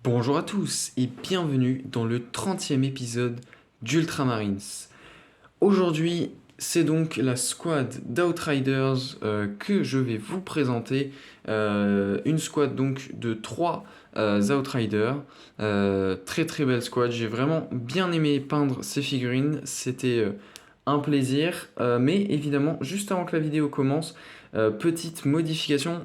Bonjour à tous et bienvenue dans le 30e épisode d'Ultramarines. Aujourd'hui, c'est donc la squad d'Outriders que je vais vous présenter. Une squad donc de 3 Outriders. Très très belle squad, j'ai vraiment bien aimé peindre ces figurines, c'était un plaisir. Mais évidemment, juste avant que la vidéo commence, petite modification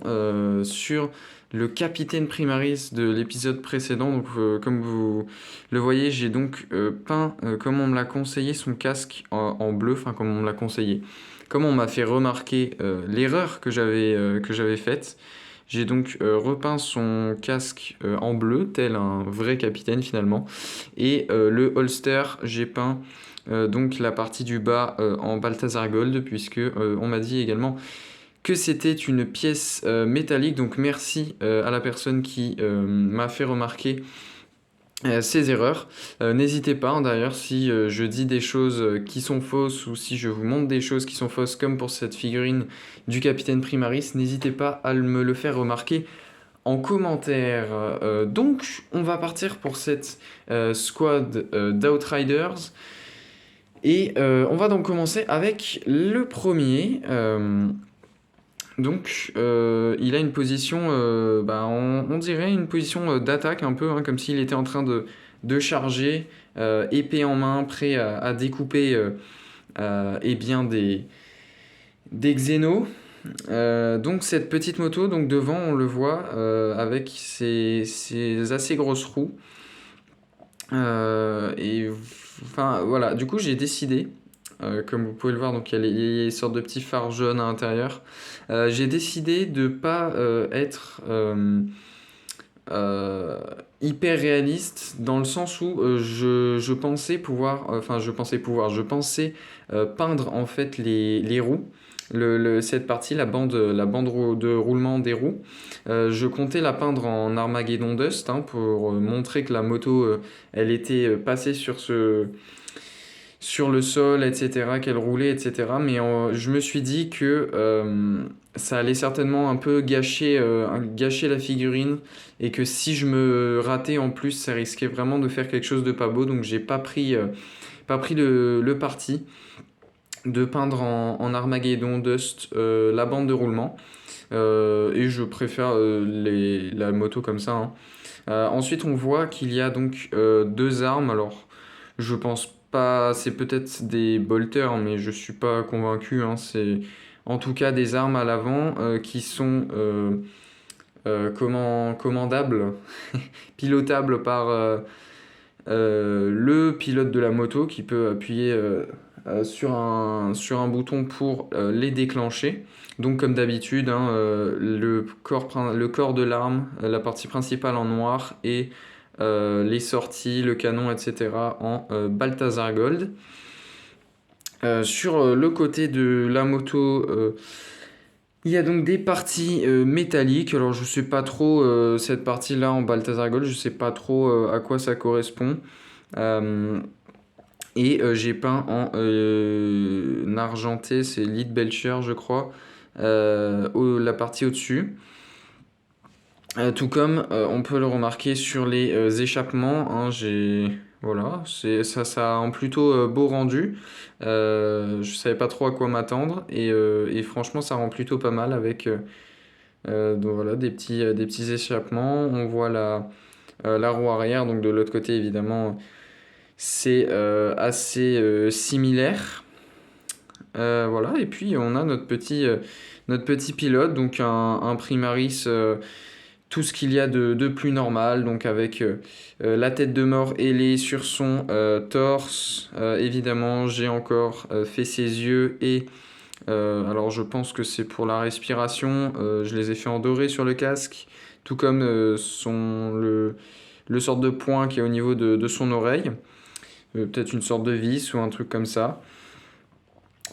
sur le capitaine Primaris de l'épisode précédent. Donc, comme vous le voyez, j'ai donc peint, comme on me l'a conseillé, son casque en bleu, enfin comme on me l'a conseillé. Comme on m'a fait remarquer l'erreur que j'avais faite, j'ai donc repeint son casque en bleu, tel un vrai capitaine finalement. Et le holster, j'ai peint donc la partie du bas en Balthazar Gold, puisque on m'a dit également que c'était une pièce métallique. Donc merci à la personne qui m'a fait remarquer ces erreurs. N'hésitez pas, hein, d'ailleurs, si je dis des choses qui sont fausses ou si je vous montre des choses qui sont fausses, comme pour cette figurine du capitaine Primaris, n'hésitez pas à me le faire remarquer en commentaire. Donc, on va partir pour cette squad d'Outriders. Et on va donc commencer avec le premier. Il a une position, on dirait une position d'attaque un peu, hein, comme s'il était en train de charger, épée en main, prêt à découper eh bien des xénos. Donc cette petite moto, donc devant, on le voit avec ses assez grosses roues. Enfin voilà, du coup j'ai décidé, comme vous pouvez le voir, donc il y a les sortes de petits phares jaunes à l'intérieur. J'ai décidé de pas être euh, hyper réaliste dans le sens où je pensais pouvoir, je pensais peindre en fait les roues. Cette partie, de roulement des roues, je comptais la peindre en Armageddon Dust, hein, pour montrer que la moto, elle était passée sur le sol, etc., qu'elle roulait, etc. Mais je me suis dit que ça allait certainement un peu gâcher la figurine et que si je me ratais en plus, ça risquait vraiment de faire quelque chose de pas beau. Donc j'ai pas pris le parti de peindre en Armageddon Dust la bande de roulement. Et je préfère la moto comme ça, hein. Ensuite, on voit qu'il y a donc deux armes. Alors, je pense pas, c'est peut-être des bolters, mais je suis pas convaincu, hein. C'est en tout cas des armes à l'avant qui sont commandables, pilotables par le pilote de la moto qui peut appuyer sur un bouton pour les déclencher. Donc comme d'habitude, hein, le corps de l'arme, la partie principale en noir et les sorties, le canon, etc. en Balthazar Gold. Sur le côté de la moto, il y a donc des parties métalliques. Alors je sais pas trop cette partie-là en Balthazar Gold, je sais pas trop à quoi ça correspond. Euh, j'ai peint en argenté, c'est Lead Belcher, je crois, la partie au-dessus. Tout comme on peut le remarquer sur les échappements, hein, voilà, ça a un plutôt beau rendu. Je savais pas trop à quoi m'attendre et franchement ça rend plutôt pas mal avec donc voilà, des petits échappements. On voit la roue arrière, donc de l'autre côté évidemment c'est assez similaire. Voilà, et puis on a notre petit pilote, donc un Primaris, tout ce qu'il y a de plus normal, donc avec la tête de mort ailée sur son torse. Évidemment, j'ai encore fait ses yeux et alors je pense que c'est pour la respiration. Je les ai fait en doré sur le casque, tout comme le sorte de point qui est au niveau de son oreille. Peut-être une sorte de vis ou un truc comme ça.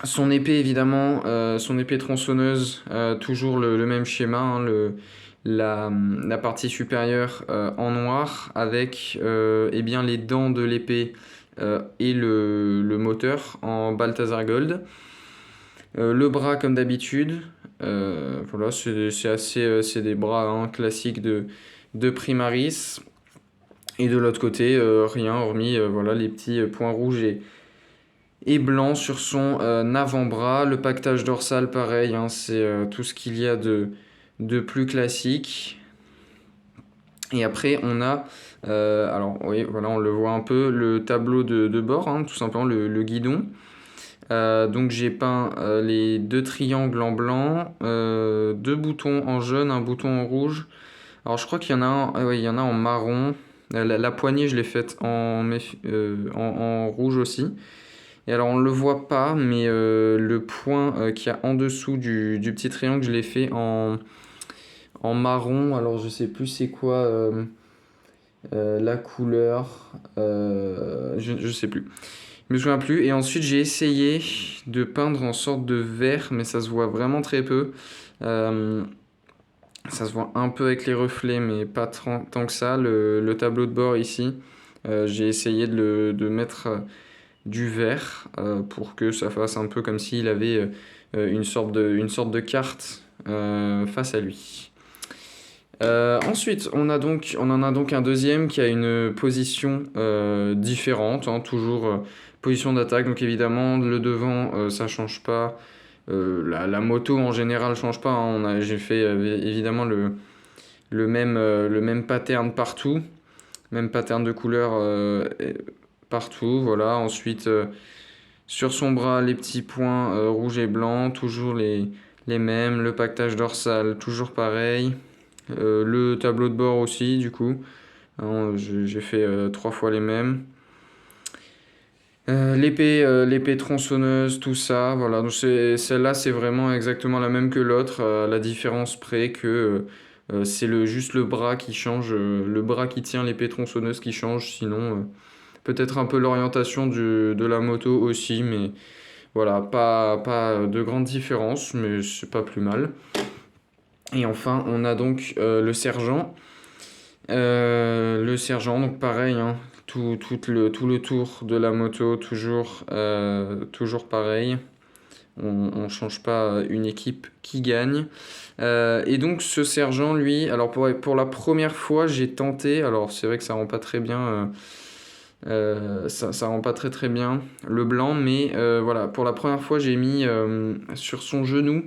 Son épée, évidemment, son épée tronçonneuse, toujours le même schéma, hein, la partie supérieure en noir avec eh bien, les dents de l'épée et le moteur en Balthazar Gold. Le bras, comme d'habitude, voilà, c'est des bras, hein, classiques de Primaris. Et de l'autre côté, rien, hormis voilà, les petits points rouges et blancs sur son avant-bras. Le pactage dorsal, pareil, hein, c'est tout ce qu'il y a de plus classique. Et après, on a, alors oui, voilà, on le voit un peu, le tableau de bord, hein, tout simplement le guidon. Donc j'ai peint les deux triangles en blanc, deux boutons en jaune, un bouton en rouge. Alors je crois qu'il y en a un, ouais, il y en a en marron. La poignée, je l'ai faite en rouge aussi. Et alors on ne le voit pas, mais le point qu'il y a en dessous du petit triangle, je l'ai fait en marron. Alors je sais plus c'est quoi la couleur. Je sais plus. Je me souviens plus. Et ensuite j'ai essayé de peindre en sorte de vert, mais ça se voit vraiment très peu. Euh, Ça se voit un peu avec les reflets, mais pas tant que ça. Le tableau de bord ici, j'ai essayé de mettre du vert pour que ça fasse un peu comme s'il avait une sorte de carte face à lui. Ensuite, on en a donc un deuxième qui a une position différente, hein, toujours position d'attaque. Donc évidemment, le devant, ça change pas. La moto en général change pas, hein. J'ai fait évidemment le même pattern partout, même pattern de couleur partout. Voilà. Ensuite, sur son bras, les petits points rouge et blanc, toujours les mêmes. Le pactage dorsal, toujours pareil. Le tableau de bord aussi, du coup. Hein, j'ai fait trois fois les mêmes. L'épée tronçonneuse, tout ça, voilà. Donc celle-là, c'est vraiment exactement la même que l'autre, la différence près que c'est juste le bras qui change, le bras qui tient l'épée tronçonneuse qui change. Sinon, peut-être un peu l'orientation de la moto aussi, mais voilà, pas de grande différence, mais c'est pas plus mal. Et enfin, on a donc le sergent. Le sergent, donc pareil, hein, tout le tour de la moto, toujours pareil. On change pas une équipe qui gagne. Et donc ce sergent, lui, alors pour la première fois, j'ai tenté, alors c'est vrai que ça rend pas très bien, ça rend pas très très bien le blanc, mais voilà, pour la première fois, j'ai mis sur son genou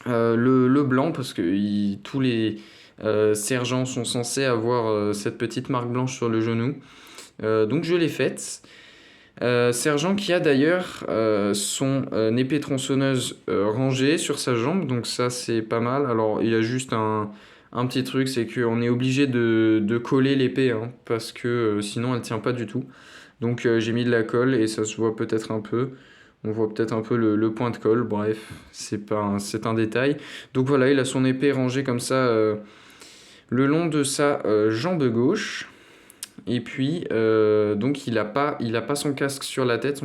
le blanc, parce que tous les sergents sont censés avoir cette petite marque blanche sur le genou. Donc je l'ai faite. Sergent qui a d'ailleurs son épée tronçonneuse rangée sur sa jambe, donc ça c'est pas mal. Alors il y a juste un petit truc, c'est qu'on est obligé de coller l'épée, hein, parce que sinon elle tient pas du tout. Donc j'ai mis de la colle et ça se voit peut-être un peu. On voit peut-être un peu le point de colle, bref, c'est un détail. Donc voilà, il a son épée rangée comme ça le long de sa jambe gauche. Et puis, donc il a pas son casque sur la tête,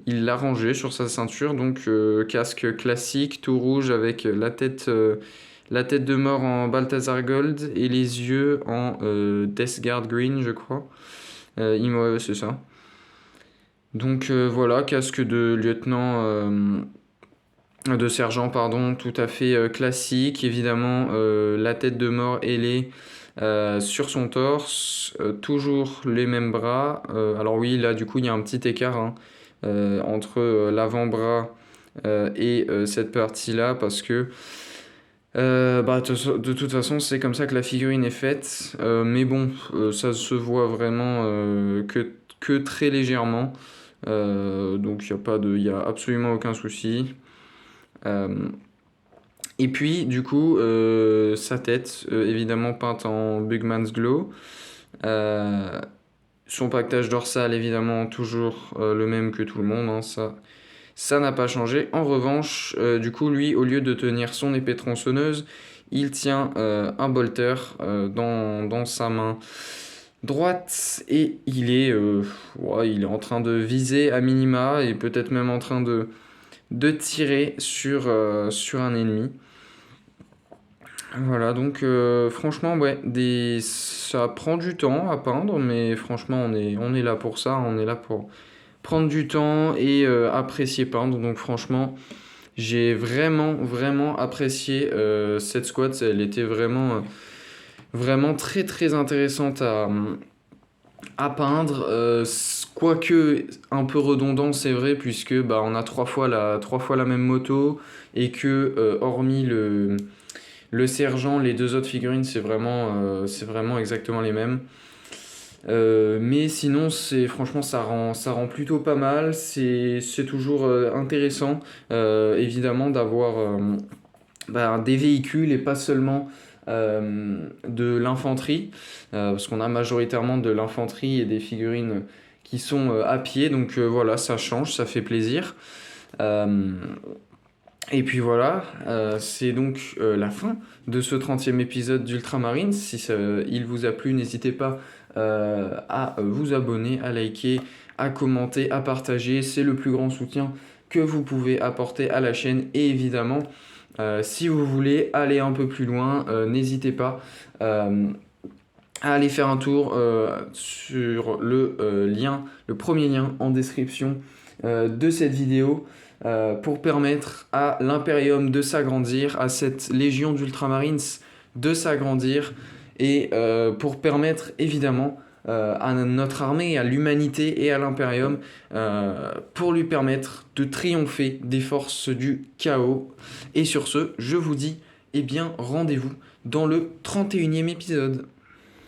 il l'a rangé sur sa ceinture, donc casque classique, tout rouge avec la tête de mort en Balthazar Gold et les yeux en Death Guard Green, je crois. Ouais, c'est ça. Donc voilà, casque de lieutenant, de sergent, pardon, tout à fait classique. Évidemment, la tête de mort ailée sur son torse, toujours les mêmes bras. Alors oui, là du coup, il y a un petit écart, hein, entre l'avant-bras et cette partie-là, parce que de toute façon, c'est comme ça que la figurine est faite. Mais bon, ça se voit vraiment que très légèrement. Donc il y a absolument aucun souci. Euh, et puis, du coup, sa tête, évidemment peinte en Bugman's Glow. Euh, Son pactage dorsal, évidemment, toujours le même que tout le monde, hein, ça n'a pas changé. En revanche, du coup, lui, au lieu de tenir son épée tronçonneuse, il tient un bolter dans sa main droite et il est en train de viser à minima et peut-être même en train de tirer sur un ennemi. Voilà, donc franchement, ouais, ça prend du temps à peindre, mais franchement, on est là pour ça, on est là pour prendre du temps et apprécier peindre. Donc franchement, j'ai vraiment, vraiment apprécié cette squad, elle était vraiment vraiment très très intéressante à peindre, quoique un peu redondant, c'est vrai, puisque bah, on a trois fois la même moto et que, hormis le sergent, les deux autres figurines, c'est vraiment exactement les mêmes. Mais sinon, franchement, ça rend plutôt pas mal. C'est toujours intéressant, évidemment, d'avoir bah, des véhicules et pas seulement de l'infanterie, parce qu'on a majoritairement de l'infanterie et des figurines qui sont à pied, donc voilà, ça change, ça fait plaisir. Euh, et puis voilà, c'est donc la fin de ce 30e épisode d'Ultramarine. Si il vous a plu, n'hésitez pas à vous abonner, à liker, à commenter, à partager. C'est le plus grand soutien que vous pouvez apporter à la chaîne. Et évidemment, si vous voulez aller un peu plus loin, n'hésitez pas euh, à aller faire un tour sur le premier lien en description de cette vidéo pour permettre à l'Imperium de s'agrandir, à cette légion d'Ultramarines de s'agrandir et pour permettre évidemment à notre armée, à l'humanité et à l'Imperium pour lui permettre de triompher des forces du chaos. Et sur ce, je vous dis, eh bien, rendez-vous dans le 31e épisode.